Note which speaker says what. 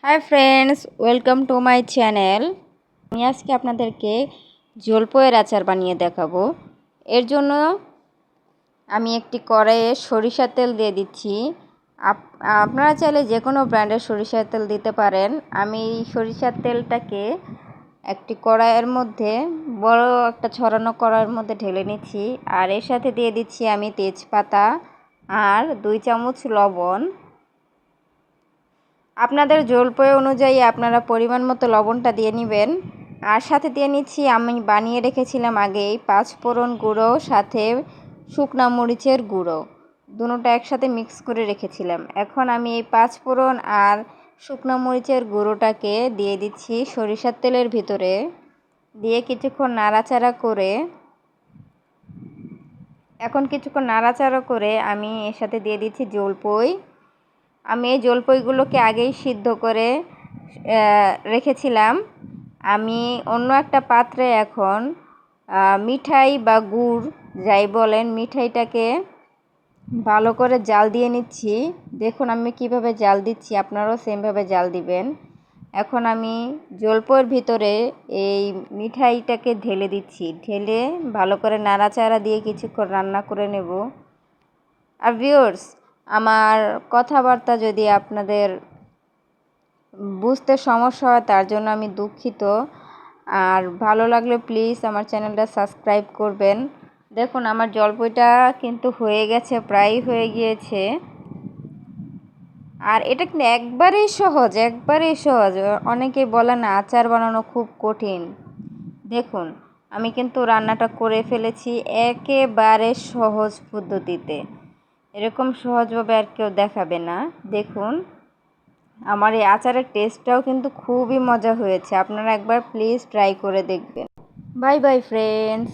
Speaker 1: Hi friends, welcome to my channel. আমি আজকে আপনাদেরকে জলপইয়ের আচার বানিয়ে দেখাবো। এর জন্য আমি একটি কড়াইয়ে সরিষার তেল দিয়ে দিচ্ছি। আপনারা চাইলে যে কোনো ব্র্যান্ডের সরিষার তেল দিতে পারেন। আমি সরিষার তেলটাকে একটি কড়াইয়ের মধ্যে বড় একটা ছড়ানো কড়াইয়ের মধ্যে ঢেলে নিচ্ছি। আর এর সাথে দিয়ে দিচ্ছি আমি তেজপাতা আর 2 চামচ লবণ। আপনাদের জলপই অনুযায়ী আপনারা পরিমাণ মতো লবণটা দিয়ে নেবেন। আর সাথে দিয়ে নিচ্ছি আমি বানিয়ে রেখেছিলাম আগেই 5 ফোড়ন গুঁড়ো, সাথে শুকনা মরিচের গুঁড়ো, দুটোটা একসাথে মিক্স করে রেখেছিলাম। এখন আমি এই 5 ফোড়ন আর শুকনো মরিচের গুঁড়োটাকে দিয়ে দিচ্ছি সরিষার তেলের ভিতরে, দিয়ে কিছুক্ষণ নাড়াচাড়া করে আমি এর সাথে দিয়ে দিচ্ছি জলপই। আমি এই জলপইগুলোকে আগেই সিদ্ধ করে রেখেছিলাম। আমি অন্য একটা পাত্রে এখন মিঠাই বা গুড় যাই বলেন, মিঠাইটাকে ভালো করে জাল দিয়ে নিচ্ছি। দেখুন আমি কিভাবে জাল দিচ্ছি, আপনারাও সেমভাবে জাল দিবেন। এখন আমি জলপইয়ের ভিতরে এই মিঠাইটাকে ঢেলে দিচ্ছি। ঢেলে ভালো করে নাড়াচাড়া দিয়ে কিছুক্ষণ রান্না করে নেব। আর ভিউয়ার্স, আমার কথাবার্তা যদি আপনাদের বুঝতে সমস্যা হয় তার জন্য আমি দুঃখিত। আর ভালো লাগলে প্লিজ আমার চ্যানেলটা সাবস্ক্রাইব করবেন। দেখুন আমার জলপইটা কিন্তু হয়ে গেছে, প্রায় হয়ে গিয়েছে। আর এটা কিন্তু একবারেই সহজ। অনেকেই বলে না আচার বানানো খুব কঠিন। দেখুন আমি কিন্তু রান্নাটা করে ফেলেছি একেবারে সহজ পদ্ধতিতে। এরকম সহজভাবে আর কেউ দেখাবে না। দেখুন আমার এই আচারের টেস্টটাও কিন্তু খুবই মজা হয়েছে। আপনারা একবার প্লিজ ট্রাই করে দেখবেন। Bye bye friends.